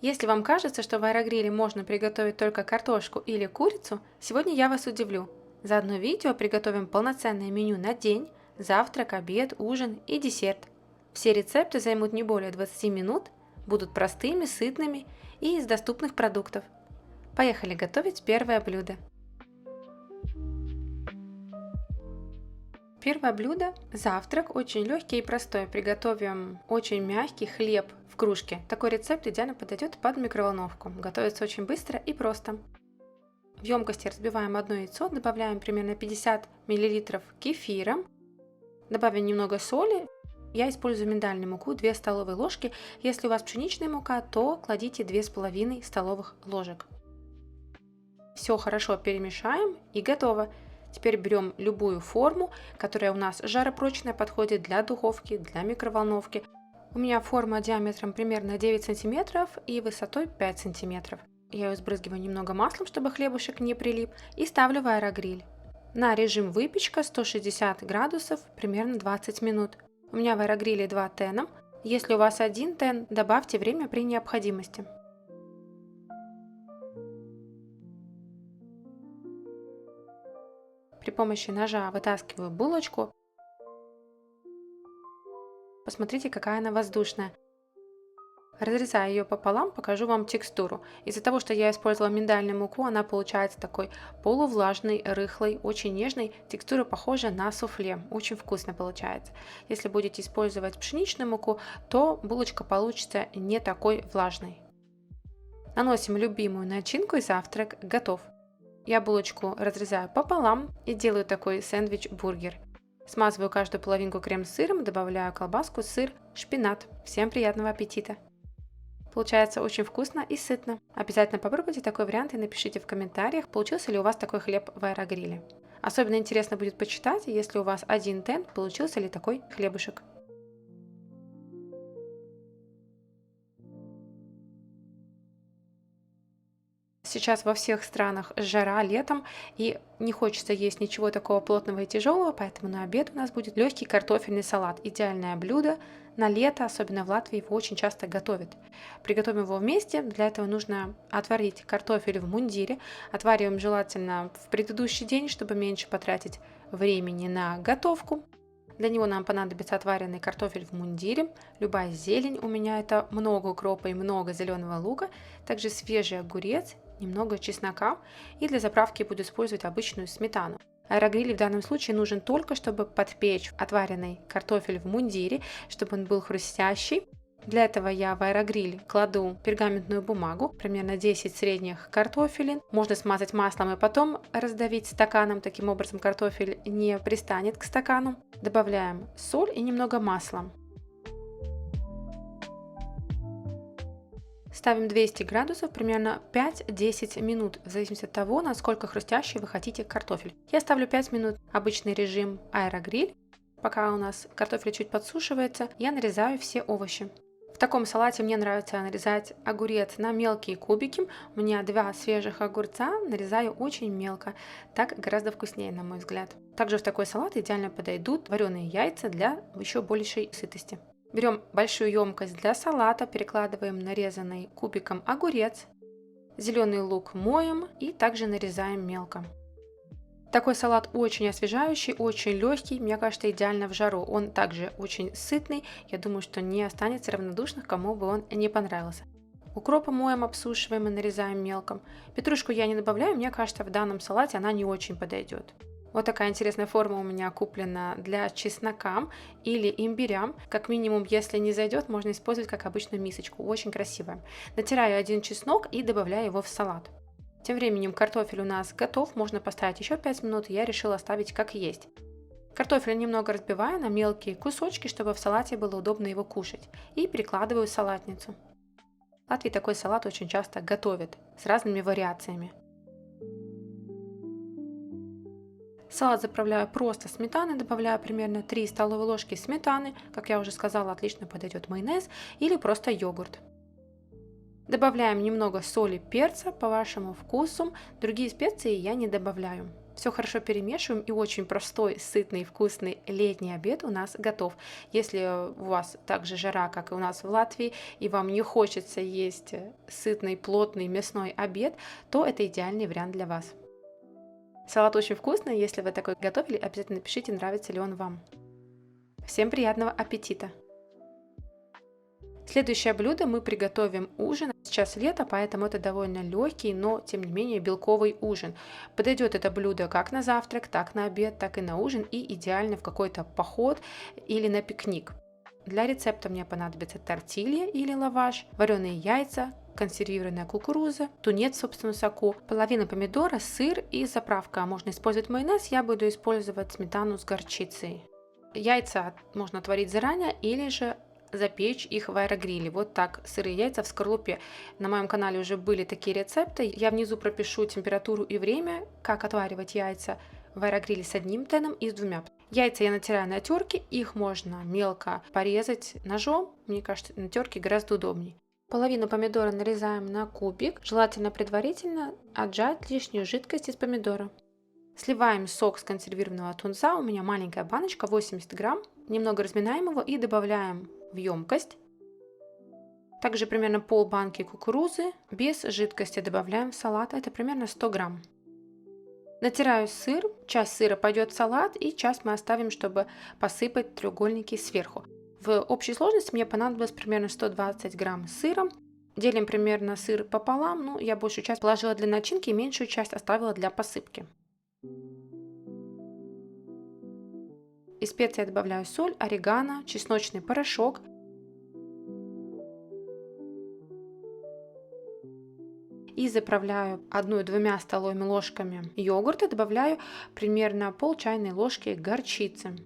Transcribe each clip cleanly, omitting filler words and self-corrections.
Если вам кажется, что в аэрогриле можно приготовить только картошку или курицу, сегодня я вас удивлю. За одно видео приготовим полноценное меню на день, завтрак, обед, ужин и десерт. Все рецепты займут не более 20 минут, будут простыми, сытными и из доступных продуктов. Поехали готовить первое блюдо. Первое блюдо – завтрак, очень легкий и простой. Приготовим очень мягкий хлеб в кружке. Такой рецепт идеально подойдет под микроволновку. Готовится очень быстро и просто. В емкости разбиваем одно яйцо, добавляем примерно 50 мл кефира, добавим немного соли. Я использую миндальную муку 2 столовые ложки. Если у вас пшеничная мука, то кладите 2,5 столовых ложек. Все хорошо перемешаем и готово. Теперь берем любую форму, которая у нас жаропрочная, подходит для духовки, для микроволновки. У меня форма диаметром примерно 9 см и высотой 5 см. Я ее сбрызгиваю немного маслом, чтобы хлебушек не прилип, и ставлю в аэрогриль. На режим выпечка 160 градусов, примерно 20 минут. У меня в аэрогриле 2 тена. Если у вас 1 тен, добавьте время при необходимости. При помощи ножа вытаскиваю булочку. Посмотрите, какая она воздушная. Разрезаю ее пополам, покажу вам текстуру. Из-за того, что я использовала миндальную муку, она получается такой полувлажной, рыхлой, очень нежной. Текстура похожа на суфле. Очень вкусно получается. Если будете использовать пшеничную муку, то булочка получится не такой влажной. Наносим любимую начинку и завтрак готов. Я булочку разрезаю пополам и делаю такой сэндвич-бургер. Смазываю каждую половинку крем-сыром, добавляю колбаску, сыр, шпинат. Всем приятного аппетита! Получается очень вкусно и сытно. Обязательно попробуйте такой вариант и напишите в комментариях, получился ли у вас такой хлеб в аэрогриле. Особенно интересно будет почитать, если у вас 1 тен, получился ли такой хлебушек. Сейчас во всех странах жара летом, и не хочется есть ничего такого плотного и тяжелого, поэтому на обед у нас будет легкий картофельный салат. Идеальное блюдо на лето, особенно в Латвии его очень часто готовят. Приготовим его вместе. Для этого нужно отварить картофель в мундире. Отвариваем желательно в предыдущий день, чтобы меньше потратить времени на готовку. Для него нам понадобится отваренный картофель в мундире, любая зелень, у меня это много укропа и много зеленого лука, также свежий огурец, немного чеснока, и для заправки буду использовать обычную сметану. Аэрогриль в данном случае нужен только, чтобы подпечь отваренный картофель в мундире, чтобы он был хрустящий. Для этого я в аэрогриль кладу пергаментную бумагу, примерно 10 средних картофелин. Можно смазать маслом и потом раздавить стаканом, таким образом картофель не пристанет к стакану. Добавляем соль и немного масла. Ставим 200 градусов примерно 5-10 минут, в зависимости от того, насколько хрустящий вы хотите картофель. Я ставлю 5 минут, обычный режим аэрогриль. Пока у нас картофель чуть подсушивается, я нарезаю все овощи. В таком салате мне нравится нарезать огурец на мелкие кубики. У меня 2 свежих огурца, нарезаю очень мелко. Так гораздо вкуснее, на мой взгляд. Также в такой салат идеально подойдут вареные яйца для еще большей сытости. Берем большую емкость для салата, перекладываем нарезанный кубиком огурец, зеленый лук моем и также нарезаем мелко. Такой салат очень освежающий, очень легкий, мне кажется, идеально в жару. Он также очень сытный, я думаю, что не останется равнодушных, кому бы он не понравился. Укроп моем, обсушиваем и нарезаем мелко. Петрушку я не добавляю, мне кажется, в данном салате она не очень подойдет. Вот такая интересная форма у меня куплена для чеснока или имбиря. Как минимум, если не зайдет, можно использовать как обычную мисочку. Очень красивая. Натираю 1 чеснок и добавляю его в салат. Тем временем картофель у нас готов, можно поставить еще 5 минут, я решила оставить как есть. Картофель немного разбиваю на мелкие кусочки, чтобы в салате было удобно его кушать. И перекладываю в салатницу. В Латвии такой салат очень часто готовят с разными вариациями. Салат заправляю просто сметаной, добавляю примерно 3 столовые ложки сметаны. Как я уже сказала, отлично подойдет майонез или просто йогурт. Добавляем немного соли, перца по вашему вкусу. Другие специи я не добавляю. Все хорошо перемешиваем, и очень простой, сытный, вкусный летний обед у нас готов. Если у вас также жара, как и у нас в Латвии, и вам не хочется есть сытный, плотный мясной обед, то это идеальный вариант для вас. Салат очень вкусный, если вы такой готовили, обязательно напишите, нравится ли он вам. Всем приятного аппетита! Следующее блюдо мы приготовим ужин. Сейчас лето, поэтому это довольно легкий, но тем не менее белковый ужин. Подойдет это блюдо как на завтрак, так на обед, так и на ужин, и идеально в какой-то поход или на пикник. Для рецепта мне понадобится тортилья или лаваш, вареные яйца, консервированная кукуруза, тунец в собственном соку, половина помидора, сыр и заправка. Можно использовать майонез, я буду использовать сметану с горчицей. Яйца можно отварить заранее или же запечь их в аэрогриле. Вот так, сырые яйца в скорлупе. На моем канале уже были такие рецепты. Я внизу пропишу температуру и время, как отваривать яйца в аэрогриле с одним теном и с двумя. Яйца я натираю на терке, их можно мелко порезать ножом. Мне кажется, на терке гораздо удобнее. Половину помидора нарезаем на кубик. Желательно предварительно отжать лишнюю жидкость из помидора. Сливаем сок с консервированного тунца. У меня маленькая баночка, 80 грамм. Немного разминаем его и добавляем в емкость. Также примерно пол банки кукурузы без жидкости добавляем в салат. Это примерно 100 грамм. Натираю сыр. Часть сыра пойдет в салат и часть мы оставим, чтобы посыпать треугольники сверху. В общей сложности мне понадобилось примерно 120 грамм сыра. Делим примерно сыр пополам. Я большую часть положила для начинки и меньшую часть оставила для посыпки. Из специй я добавляю соль, орегано, чесночный порошок. И заправляю 1-2 столовыми ложками йогурта. Добавляю примерно пол чайной ложки горчицы.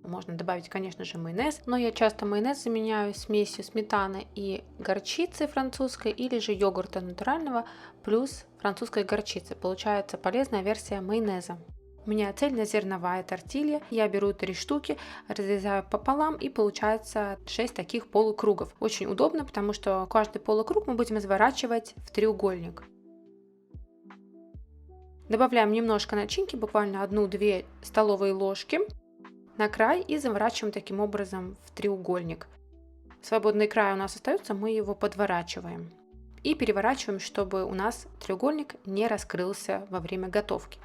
Можно добавить, конечно же, майонез, но я часто майонез заменяю смесью сметаны и горчицы французской или же йогурта натурального плюс французской горчицы. Получается полезная версия майонеза. У меня цельнозерновая тортилья. Я беру 3 штуки, разрезаю пополам и получается 6 таких полукругов. Очень удобно, потому что каждый полукруг мы будем изворачивать в треугольник. Добавляем немножко начинки, буквально 1-2 столовые ложки на край и заворачиваем таким образом в треугольник. Свободный край у нас остается, мы его подворачиваем. И переворачиваем, чтобы у нас треугольник не раскрылся во время готовки.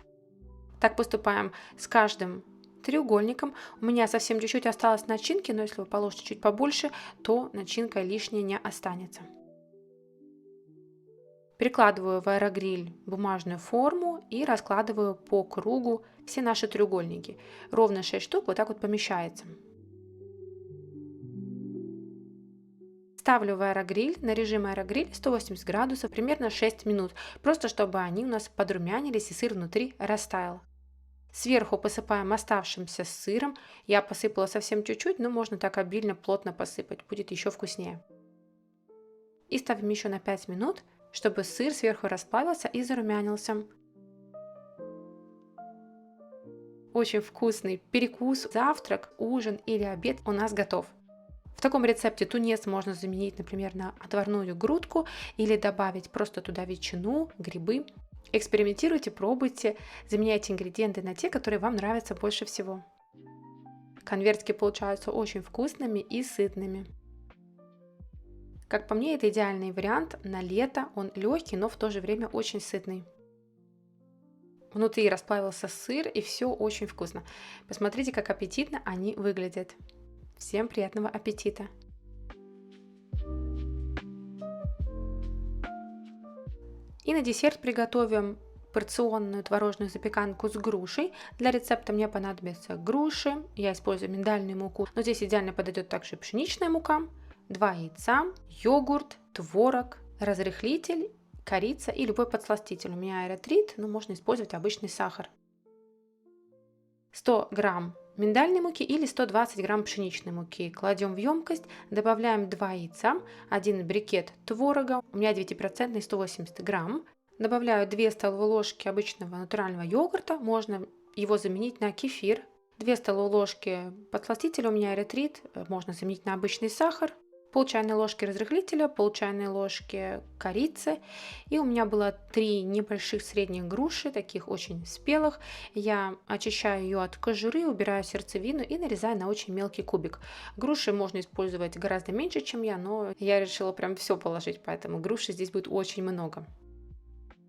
Так поступаем с каждым треугольником. У меня совсем чуть-чуть осталось начинки, но если вы положите чуть побольше, то начинка лишняя не останется. Перекладываю в аэрогриль бумажную форму и раскладываю по кругу все наши треугольники. Ровно 6 штук вот так вот помещается. Ставлю в аэрогриль на режим аэрогриль 180 градусов примерно 6 минут, просто чтобы они у нас подрумянились и сыр внутри растаял. Сверху посыпаем оставшимся сыром. Я посыпала совсем чуть-чуть, но можно так обильно, плотно посыпать, будет еще вкуснее. И ставим еще на 5 минут, чтобы сыр сверху расплавился и зарумянился. Очень вкусный перекус, завтрак, ужин или обед у нас готов. В таком рецепте тунец можно заменить, например, на отварную грудку или добавить просто туда ветчину, грибы. Экспериментируйте, пробуйте, заменяйте ингредиенты на те, которые вам нравятся больше всего. Конвертики получаются очень вкусными и сытными. Как по мне, это идеальный вариант на лето. Он легкий, но в то же время очень сытный. Внутри расплавился сыр, и все очень вкусно. Посмотрите, как аппетитно они выглядят. Всем приятного аппетита! И на десерт приготовим порционную творожную запеканку с грушей. Для рецепта мне понадобятся груши, я использую миндальную муку, но здесь идеально подойдет также пшеничная мука, 2 яйца, йогурт, творог, разрыхлитель, корица и любой подсластитель. У меня аэротрит, но можно использовать обычный сахар. 100 грамм миндальной муки или 120 грамм пшеничной муки. Кладем в емкость, добавляем 2 яйца, 1 брикет творога, у меня 9% 180 грамм. Добавляю 2 столовые ложки обычного натурального йогурта, можно его заменить на кефир. 2 столовые ложки подсластителя, у меня эритрит, можно заменить на обычный сахар. Пол чайной ложки разрыхлителя, пол чайной ложки корицы. И у меня было 3 небольших средних груши, таких очень спелых. Я очищаю ее от кожуры, убираю сердцевину и нарезаю на очень мелкий кубик. Груши можно использовать гораздо меньше, чем я, но я решила прям все положить, поэтому груши здесь будет очень много.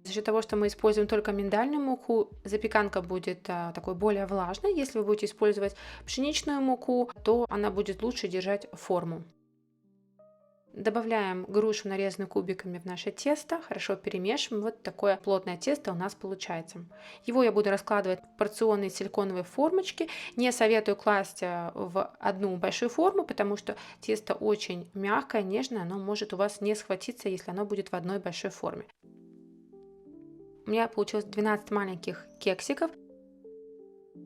За счет того, что мы используем только миндальную муку, запеканка будет такой более влажной. Если вы будете использовать пшеничную муку, то она будет лучше держать форму. Добавляем грушу, нарезанную кубиками, в наше тесто, хорошо перемешиваем. Вот такое плотное тесто у нас получается. Его я буду раскладывать в порционные силиконовые формочки. Не советую класть в одну большую форму, потому что тесто очень мягкое, нежное, оно может у вас не схватиться, если оно будет в одной большой форме. У меня получилось 12 маленьких кексиков.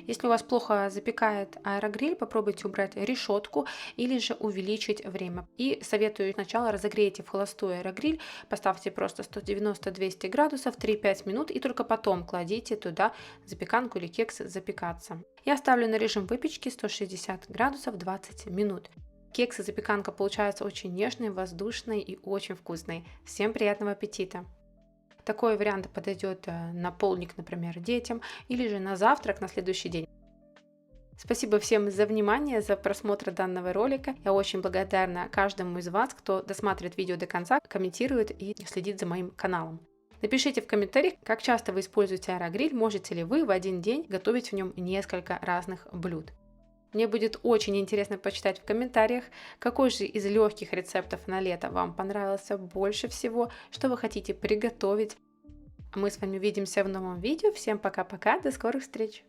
Если у вас плохо запекает аэрогриль, попробуйте убрать решетку или же увеличить время. И советую сначала разогрейте в холостую аэрогриль, поставьте просто 190-200 градусов 3-5 минут и только потом кладите туда запеканку или кекс запекаться. Я ставлю на режим выпечки 160 градусов 20 минут. Кекс и запеканка получаются очень нежные, воздушные и очень вкусные. Всем приятного аппетита! Такой вариант подойдет на полдник, например, детям, или же на завтрак на следующий день. Спасибо всем за внимание, за просмотр данного ролика. Я очень благодарна каждому из вас, кто досматривает видео до конца, комментирует и следит за моим каналом. Напишите в комментариях, как часто вы используете аэрогриль, можете ли вы в один день готовить в нем несколько разных блюд. Мне будет очень интересно почитать в комментариях, какой же из легких рецептов на лето вам понравился больше всего, что вы хотите приготовить. А мы с вами увидимся в новом видео. Всем пока-пока, до скорых встреч!